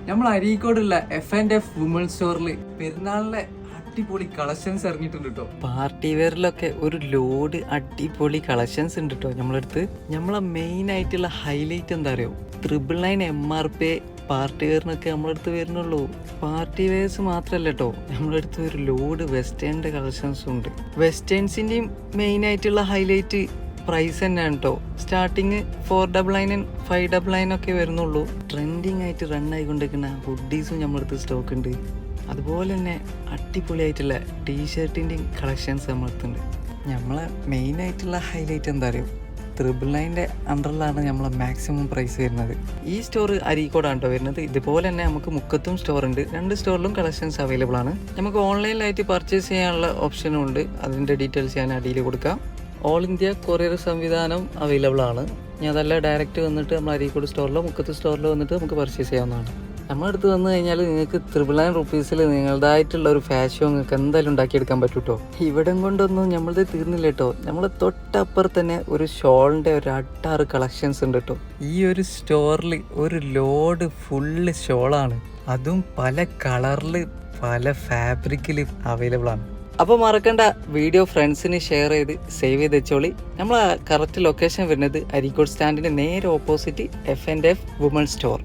നമ്മൾ അരീക്കോടുള്ള F&F woman സ്റ്റോറിൽ പെരുന്നാളിലെ അടിപൊളി കളക്ഷൻസ് ഇറങ്ങിയിട്ടുണ്ട് കേട്ടോ. പാർട്ടി വെയറിലൊക്കെ ഒരു ലോഡ് അടിപൊളി കളക്ഷൻസ് ഉണ്ട് കേട്ടോ നമ്മളടുത്ത്. നമ്മളെ മെയിൻ ആയിട്ടുള്ള ഹൈലൈറ്റ് എന്താ അറിയോ, 999 MRP പാർട്ടി വെയറിനൊക്കെ നമ്മളടുത്ത് വരുന്നുള്ളൂ. പാർട്ടി വെയർസ് മാത്രമല്ല കേട്ടോ, നമ്മളടുത്ത് ഒരു ലോഡ് വെസ്റ്റേണിന്റെ കളക്ഷൻസും ഉണ്ട്. വെസ്റ്റേൺസിന്റെയും മെയിൻ ആയിട്ടുള്ള ഹൈലൈറ്റ് പ്രൈസ് തന്നെയാണ് കേട്ടോ. സ്റ്റാർട്ടിങ് 499 599 ഒക്കെ വരുന്നുള്ളൂ. ട്രെൻഡിങ് ആയിട്ട് റൺ ആയിക്കൊണ്ടിരിക്കുന്ന ഹുഡീസും നമ്മളടുത്ത് സ്റ്റോക്ക് ഉണ്ട്. അതുപോലെ തന്നെ അടിപൊളിയായിട്ടുള്ള ടീഷർട്ടിൻ്റെയും കളക്ഷൻസ് നമ്മളടുത്തുണ്ട്. നമ്മളെ മെയിൻ ആയിട്ടുള്ള ഹൈലൈറ്റ് എന്താ അറിയോ, 999 അണ്ടറിലാണ് നമ്മളെ മാക്സിമം പ്രൈസ് വരുന്നത്. ഈ സ്റ്റോർ അരീക്കോടാണ് കേട്ടോ വരുന്നത്. ഇതുപോലെ തന്നെ നമുക്ക് മുക്കത്തും സ്റ്റോർ ഉണ്ട്. 2 സ്റ്റോറിലും കളക്ഷൻസ് അവൈലബിൾ ആണ്. നമുക്ക് ഓൺലൈനിലായിട്ട് പർച്ചേസ് ചെയ്യാനുള്ള ഓപ്ഷനും ഉണ്ട്. അതിൻ്റെ ഡീറ്റെയിൽസ് ഞാൻ അടിയിൽ കൊടുക്കാം. ഓൾ ഇന്ത്യ കൊറിയർ സംവിധാനം അവൈലബിൾ ആണ്. ഞാൻ അതല്ല ഡയറക്റ്റ് വന്നിട്ട് നമ്മൾ അരീക്കോട് സ്റ്റോറിലോ മുക്കത്ത് സ്റ്റോറിലോ വന്നിട്ട് നമുക്ക് പർച്ചേസ് ചെയ്യാവുന്നതാണ്. നമ്മുടെ അടുത്ത് വന്നു കഴിഞ്ഞാൽ നിങ്ങൾക്ക് 999 റുപ്പീസിൽ നിങ്ങളുടേതായിട്ടുള്ള ഒരു ഫാഷൻ നിങ്ങൾക്ക് എന്തായാലും ഉണ്ടാക്കിയെടുക്കാൻ പറ്റും കേട്ടോ. ഇവിടം കൊണ്ടൊന്നും നമ്മളത് തീർന്നില്ല കേട്ടോ. നമ്മൾ തൊട്ടപ്പുറത്ത് തന്നെ ഒരു ഷോളിൻ്റെ ഒരു 6 കളക്ഷൻസ് ഉണ്ട് കേട്ടോ. ഈ ഒരു സ്റ്റോറിൽ ഒരു ലോഡ് ഫുള്ള് ഷോളാണ്. അതും പല കളറിൽ പല ഫാബ്രിക്കിൽ അവൈലബിൾ ആണ്. അപ്പോൾ മറക്കണ്ട, വീഡിയോ ഫ്രണ്ട്സിന് ഷെയർ ചെയ്ത് സേവ് ചെയ്ത് വെച്ചോളി. നമ്മൾ കറക്റ്റ് ലൊക്കേഷൻ വരുന്നത് അരീക്കോട് സ്റ്റാൻഡിൻ്റെ നേരെ ഓപ്പോസിറ്റ് F&F വുമൺ സ്റ്റോർ.